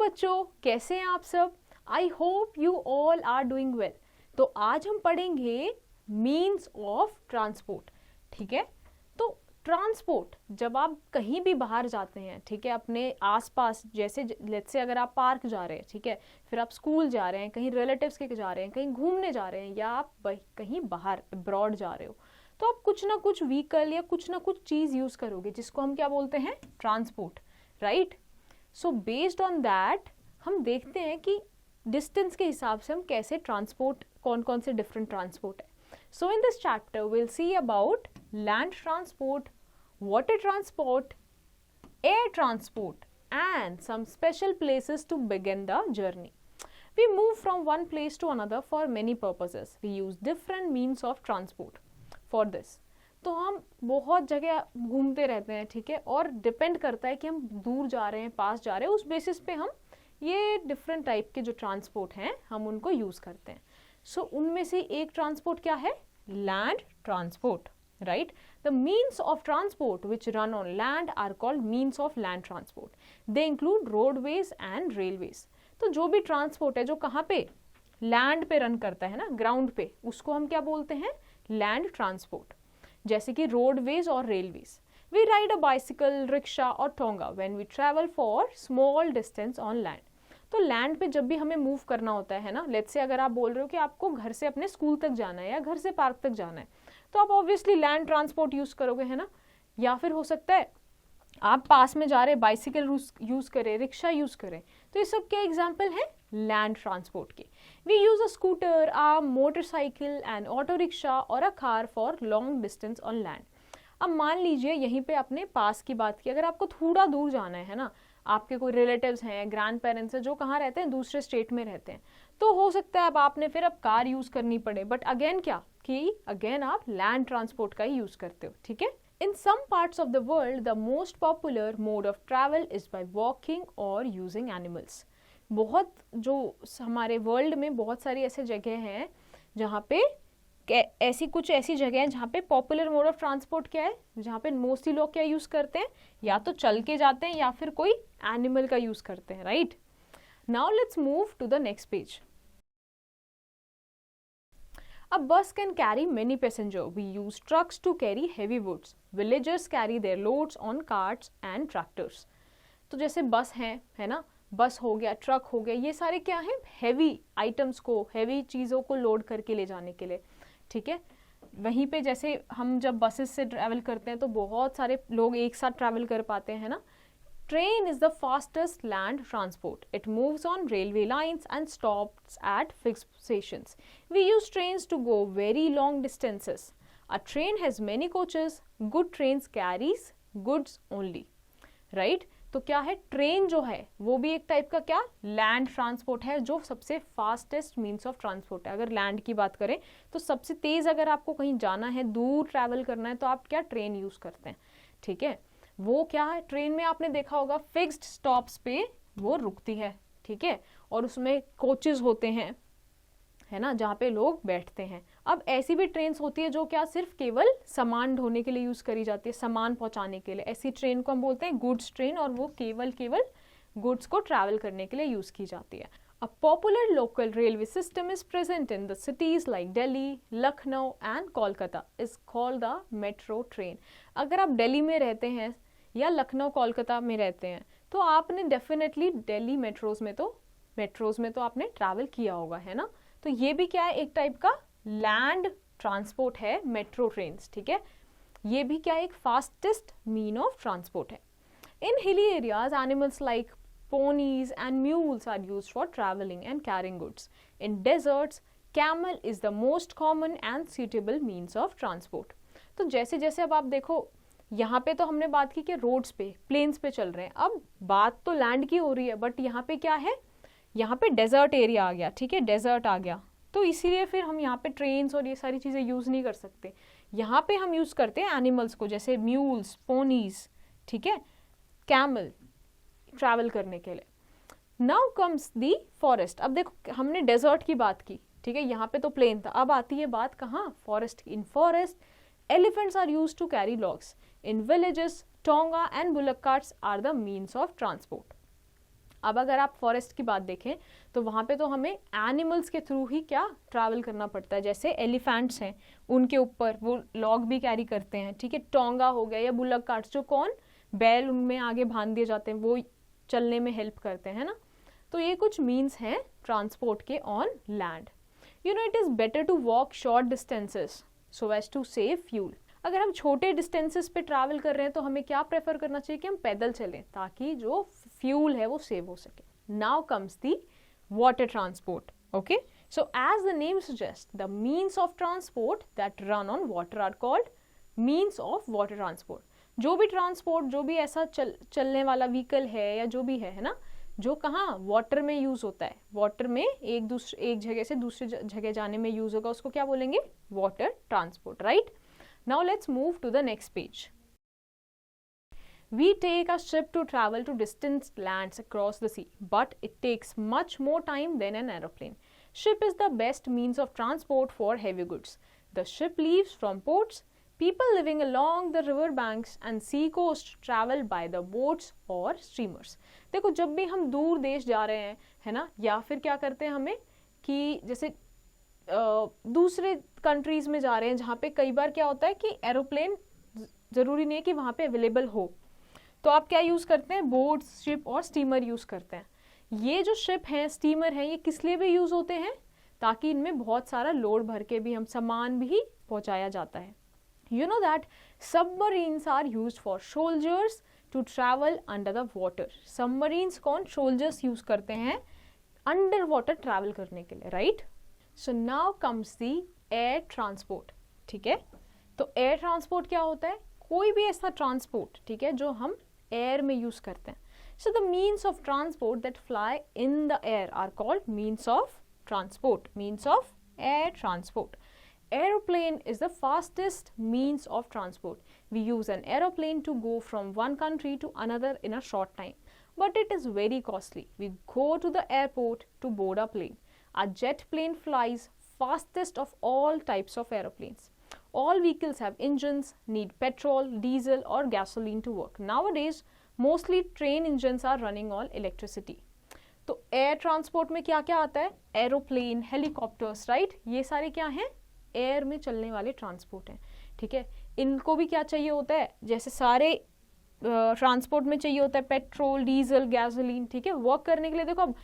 बच्चों, कैसे हैं आप सब? I hope you all are doing well. तो आज हम पढ़ेंगे मीन्स ऑफ ट्रांसपोर्ट। ठीक है, तो ट्रांसपोर्ट जब आप कहीं भी बाहर जाते हैं, ठीक है, अपने आसपास, जैसे लेट्स से अगर आप पार्क जा रहे हैं, ठीक है, फिर आप स्कूल जा रहे हैं, कहीं रिलेटिव्स के जा रहे हैं, कहीं घूमने जा रहे हैं, या आप कहीं बाहर अब्रॉड जा रहे हो, तो आप कुछ ना कुछ व्हीकल या कुछ ना कुछ चीज़ यूज़ करोगे जिसको हम क्या बोलते हैं? Transport, right. So based on that हम देखते हैं कि डिस्टेंस के हिसाब से हम कैसे ट्रांसपोर्ट, कौन कौन से डिफरेंट ट्रांसपोर्ट है। So in this chapter will see about land transport, water transport, air transport, and some special places to begin the journey. We move from one place to another for many purposes. We use different means of transport for this. तो हम बहुत जगह घूमते रहते हैं, ठीक है, और डिपेंड करता है कि हम दूर जा रहे हैं, पास जा रहे हैं, उस बेसिस पे हम ये डिफरेंट टाइप के जो ट्रांसपोर्ट हैं हम उनको यूज़ करते हैं। सो उनमें से एक ट्रांसपोर्ट क्या है? Land transport, right? The means of transport which run on land are called means of land transport. They include roadways and railways. तो जो भी ट्रांसपोर्ट है जो कहाँ पे लैंड पे रन करता है ना, ग्राउंड पे, उसको हम क्या बोलते हैं? Land transport. जैसे कि रोडवेज और railways. We ride a bicycle, rickshaw और tonga when we travel for small distance on land. तो लैंड पे जब भी हमें मूव करना होता है ना, लेट्स से अगर आप बोल रहे हो कि आपको घर से अपने स्कूल तक जाना है या घर से पार्क तक जाना है, तो आप ऑब्वियसली लैंड ट्रांसपोर्ट यूज करोगे, है ना। या फिर हो सकता है आप पास में जा रहे बाइसिकल यूज करें, रिक्शा यूज करें। तो ये सब क्या एग्जाम्पल है लैंड ट्रांसपोर्ट के? We use a scooter, a motorcycle, an auto rickshaw और a car for long distance on land. अब मान लीजिए यहीं पे अपने पास की बात की, अगर आपको थोड़ा दूर जाना है ना, आपके कोई रिलेटिव्स हैं, ग्रैंड पेरेंट्स हैं जो कहाँ रहते हैं? दूसरे स्टेट में रहते हैं, तो हो सकता है अब आपने फिर अब कार यूज करनी पड़े। बट अगेन क्या कि अगेन आप लैंड ट्रांसपोर्ट का ही यूज करते हो, ठीक है। In some parts of the world the most popular mode of travel is by walking और यूजिंग एनिमल्स। बहुत जो हमारे वर्ल्ड में बहुत सारी ऐसे जगह हैं जहाँ पे ऐसी जगह हैं जहाँ पे पॉपुलर मोड ऑफ ट्रांसपोर्ट क्या है, जहाँ पे मोस्टली लोग क्या यूज करते हैं? या तो चल के जाते हैं या फिर कोई एनिमल का यूज करते हैं, right. Now let's move to the next page. A bus can carry many passengers. We use trucks to carry heavy goods. Villagers carry their loads on carts and tractors. तो जैसे बस है ना, बस हो गया, ट्रक हो गया, ये सारे क्या हैं? हैवी आइटम्स को, हैवी चीज़ों को लोड करके ले जाने के लिए, ठीक है। वहीं पे जैसे हम जब बसेस से ट्रैवल करते हैं तो बहुत सारे लोग एक साथ ट्रैवल कर पाते हैं ना। Train is the fastest land transport. It moves on railway lines and stops at fixed stations. We use trains to go very long distances. A train has many coaches. Good trains carries goods only. Right? तो क्या है? Train जो है वो भी एक type का क्या लैंड ट्रांसपोर्ट है, जो सबसे फास्टेस्ट मीन्स ऑफ ट्रांसपोर्ट है। अगर लैंड की बात करें तो सबसे तेज अगर आपको कहीं जाना है, दूर ट्रैवल करना है, तो आप क्या ट्रेन यूज करते हैं, ठीक है। वो क्या है? ट्रेन में आपने देखा होगा फिक्स्ड स्टॉप्स पे वो रुकती है, ठीक है, और उसमें कोचेस होते हैं, है ना, जहाँ पे लोग बैठते हैं। अब ऐसी भी ट्रेन होती है जो क्या सिर्फ केवल सामान ढोने के लिए यूज करी जाती है, सामान पहुंचाने के लिए। ऐसी ट्रेन को हम बोलते हैं गुड्स ट्रेन, और वो केवल गुड्स को ट्रैवल करने के लिए यूज की जाती है। A popular local railway system is present in the cities like Delhi, Lucknow and Kolkata is called the metro train. अगर आप दिल्ली में रहते हैं या लखनऊ कोलकाता में रहते हैं तो आपने डेफिनेटली दिल्ली मेट्रोज में तो आपने ट्रैवल किया होगा, है ना। तो ये भी क्या है? एक टाइप का लैंड ट्रांसपोर्ट है, मेट्रो ट्रेन्स, ठीक है। ये भी क्या एक फास्टेस्ट मीन ऑफ ट्रांसपोर्ट है। In hilly areas animals like ponies and mules are used for traveling and carrying goods. In deserts, camel is the most common and suitable means of transport. तो जैसे जैसे अब आप देखो, यहाँ पे तो हमने बात की कि रोड्स पे, प्लेन्स पे चल रहे हैं, अब बात तो लैंड की हो रही है, बट यहाँ पे क्या है? यहाँ पे डेजर्ट एरिया आ गया, ठीक है, डेजर्ट आ गया, तो इसीलिए फिर हम यहाँ पे ट्रेन्स और ये सारी चीज़ें यूज़ नहीं कर सकते। यहाँ पे हम यूज़ करते हैं एनिमल्स को, जैसे म्यूल्स, पोनीज, ठीक है, कैमल, ट्रैवल करने के लिए। नाउ कम्स दी फॉरेस्ट। अब देखो हमने डेजर्ट की बात की, ठीक है, यहाँ पे तो प्लेन था, अब आती है बात कहाँ? Forest. In forest elephants are use to carry logs. In villages tonga and bullock carts are the means of transport. अब अगर आप फॉरेस्ट की बात देखें तो वहाँ पे तो हमें एनिमल्स के थ्रू ही क्या ट्रैवल करना पड़ता है, जैसे एलिफेंट्स हैं उनके ऊपर वो लॉग भी कैरी करते हैं, ठीक है। टोंगा हो गया या बुलक कार्ट्स जो कौन बैल उनमें आगे बांध दिए जाते हैं, वो चलने में हेल्प करते हैं ना। तो ये कुछ मीन्स हैं ट्रांसपोर्ट के on land. You know it is better to walk short distances so as to save fuel. अगर हम छोटे डिस्टेंसेस पे ट्रैवल कर रहे हैं तो हमें क्या प्रेफर करना चाहिए कि हम पैदल चलें ताकि जो फ्यूल है वो सेव हो सके। Now comes the water transport. Okay, so as the name suggest the means of transport that run on water are called means of water transport. जो भी ट्रांसपोर्ट, जो भी ऐसा चलने वाला व्हीकल है या जो भी है ना, जो कहाँ वाटर में यूज होता है, वाटर में एक जगह से दूसरी जगह जाने में यूज होगा, उसको क्या बोलेंगे, water transport, right. Now let's move to the next page. We take a ship to travel to distant lands across the sea, but it takes much more time than an aeroplane. Ship is the best means of transport for heavy goods. The ship leaves from ports. People living along the river banks and sea coast travel by the boats or steamers. देखो जब भी हम दूर देश जा रहे हैं, है ना, या फिर क्या करते हैं हमें कि जैसे दूसरे कंट्रीज में जा रहे हैं जहाँ पे कई बार क्या होता है कि एरोप्लेन ज़रूरी नहीं है कि वहाँ पे अवेलेबल हो, तो आप क्या यूज़ करते हैं, बोट, शिप और स्टीमर यूज़ करते हैं। ये जो शिप हैं, स्टीमर हैं, ये किस लिए भी यूज़ होते हैं, ताकि इनमें बहुत सारा लोड भर के भी हम सामान भी पहुँचाया जाता है। You know that submarines are used for soldiers to travel under the water. Submarines कौन, सोल्जर्स यूज़ करते हैं अंडर वाटर ट्रैवल करने के लिए, right. So now comes the air transport, ठीक है। तो एयर ट्रांसपोर्ट क्या होता है, कोई भी ऐसा ट्रांसपोर्ट, ठीक है, जो हम एयर में यूज करते हैं। So the means of transport that fly in the air are called means of transport, means of air transport. Aeroplane is the fastest means of transport. We use an aeroplane to go from one country to another in a short time, but it is very costly. We go to the airport to board a plane. A jet plane flies fastest of all types of aeroplanes. All vehicles have engines, need petrol, diesel or gasoline to work. Nowadays, mostly train engines are running on electricity. तो air transport में क्या क्या आता है, aeroplane, helicopters, right, ये सारे क्या हैं, एयर में चलने वाले ट्रांसपोर्ट हैं, ठीक है। इनको भी क्या चाहिए होता है, जैसे सारे ट्रांसपोर्ट में चाहिए होता है पेट्रोल, डीजल, गैसोलीन, ठीक है। वर्क करने के लिए देखो, अब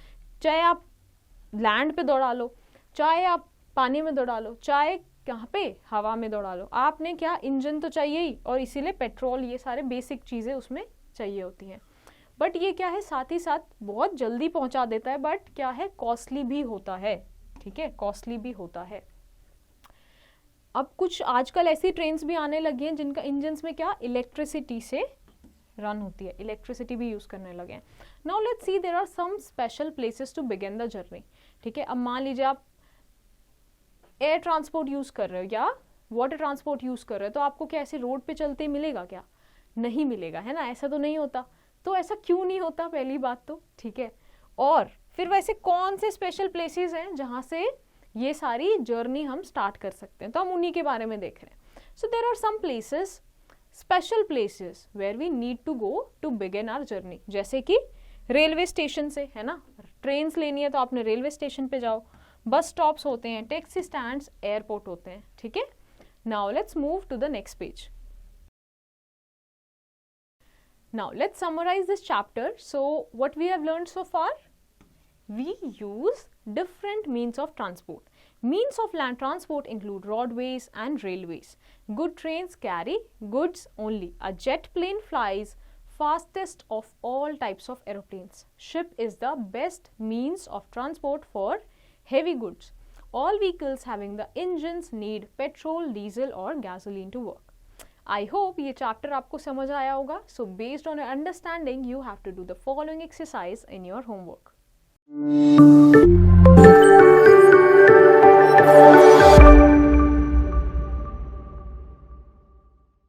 चाहे आप लैंड पे दौड़ा लो, चाहे आप पानी में दौड़ा लो, चाहे कहाँ पे हवा में दौड़ा लो, आपने क्या, इंजन तो चाहिए ही, और इसीलिए पेट्रोल, ये सारे बेसिक चीज़ें उसमें चाहिए होती हैं। बट ये क्या है, साथ ही साथ बहुत जल्दी पहुंचा देता है, बट क्या है, कॉस्टली भी होता है, ठीक है, कॉस्टली भी होता है। अब कुछ आजकल ऐसी ट्रेन्स भी आने लगी हैं जिनका इंजन्स में क्या, इलेक्ट्रिसिटी से रन होती है, इलेक्ट्रिसिटी भी यूज करने लगे हैं। Now let's see there are some special places to begin the journey, ठीक है। अब मान लीजिए आप एयर ट्रांसपोर्ट यूज कर रहे हो या वाटर ट्रांसपोर्ट यूज कर रहे हो, तो आपको क्या ऐसे रोड पे चलते मिलेगा क्या, नहीं मिलेगा, है ना, ऐसा तो नहीं होता। तो ऐसा क्यों नहीं होता, पहली बात तो, ठीक है। और फिर वैसे कौन से स्पेशल प्लेसेस हैं जहाँ से ये सारी जर्नी हम स्टार्ट कर सकते हैं, तो हम उन्हीं के बारे में देख रहे हैं। So there are some places, special places where we need to go to begin our journey, जैसे कि रेलवे स्टेशन से, है ना, ट्रेन्स लेनी है तो आपने रेलवे स्टेशन पे जाओ, बस स्टॉप्स होते हैं, टैक्सी स्टैंड्स, एयरपोर्ट होते हैं, ठीक है। Now let's move to the next page. Now let's summarize this chapter. So what we have learned so far, we use different means of transport. Means of land transport include roadways and railways. Good trains carry goods only. A jet plane flies fastest of all types of aeroplanes. Ship is the best means of transport for heavy goods. All vehicles having the engines need petrol, diesel or gasoline to work. I hope ये chapter आपको समझ आया होगा. So based on your understanding, you have to do the following exercise in your homework.